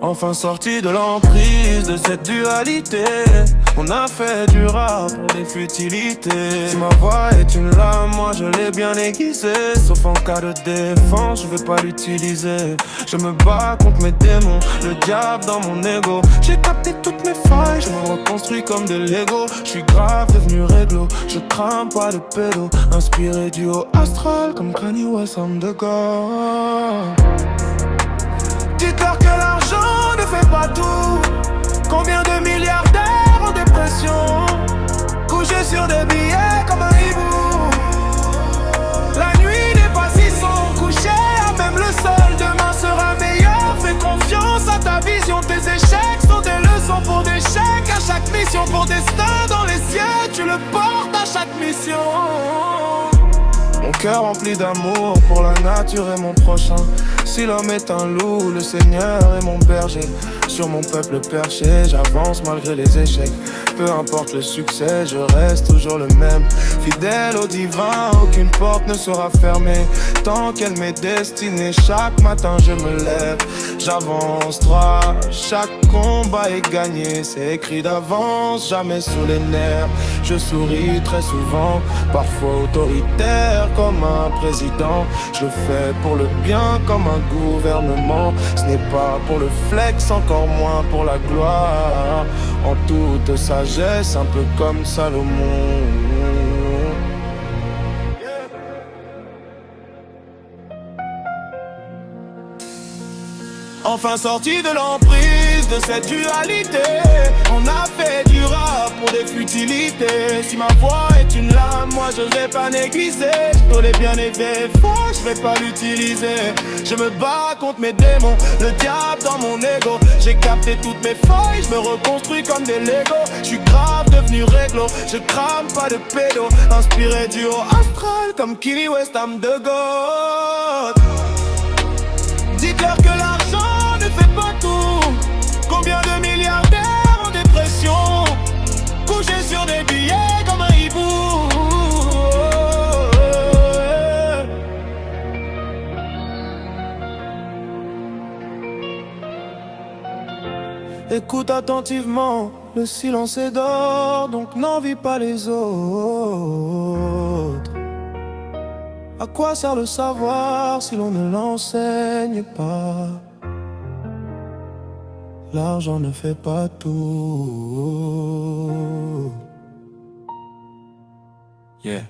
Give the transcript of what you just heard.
Enfin sorti de l'emprise de cette dualité. On a fait du rap pour des futilités. Si ma voix est une lame, moi je l'ai bien aiguisée. Sauf en cas de défense, je vais pas l'utiliser. Je me bats contre mes démons, le diable dans mon ego. J'ai capté toutes mes failles, je me reconstruis comme de Lego. Je suis grave devenu réglo, je crame pas de pédo. Inspiré du haut astral comme Kanye West, I'm the God. Dites-leur que l'argent ne fait pas tout. Combien de milliardaires en dépression, couchés sur des billets comme un hibou. La nuit n'est pas si sombre, couché à même le sol. Demain sera meilleur, fais confiance à ta vision. Tes échecs sont des leçons pour des chèques. À chaque mission pour destin dans les cieux, tu le portes à chaque mission. Mon cœur rempli d'amour pour la nature et mon prochain. Si l'homme est un loup, le Seigneur est mon berger. Sur mon peuple perché, j'avance malgré les échecs. Peu importe le succès, je reste toujours le même. Fidèle au divin, aucune porte ne sera fermée. Tant qu'elle m'est destinée, chaque matin je me lève. J'avance droit, chaque combat est gagné. C'est écrit d'avance, jamais sous les nerfs. Je souris très souvent, parfois autoritaire comme un président. Je le fais pour le bien comme un gouvernement. Ce n'est pas pour le flex, encore moins pour la gloire. En toute sagesse, un peu comme Salomon. Enfin sorti de l'emprise de cette dualité. On a fait du rap pour des futilités. Si ma voix est une lame, moi je vais pas négliger. Je l'ai bien élevé, faux, je vais pas l'utiliser. Je me bats contre mes démons, le diable dans mon ego. J'ai capté toutes mes failles, je me reconstruis comme des Lego. Je suis grave devenu réglo, je crame pas de pédo. Inspiré du haut astral comme Kanye West, I'm the God. Dites-leur que l'argent ne fait pas tout. Combien de milliardaires en dépression, couchés sur des billets comme un hibou. Écoute attentivement, le silence est d'or, donc n'envie pas les autres. À quoi sert le savoir si l'on ne l'enseigne pas? L'argent ne fait pas tout. Yeah.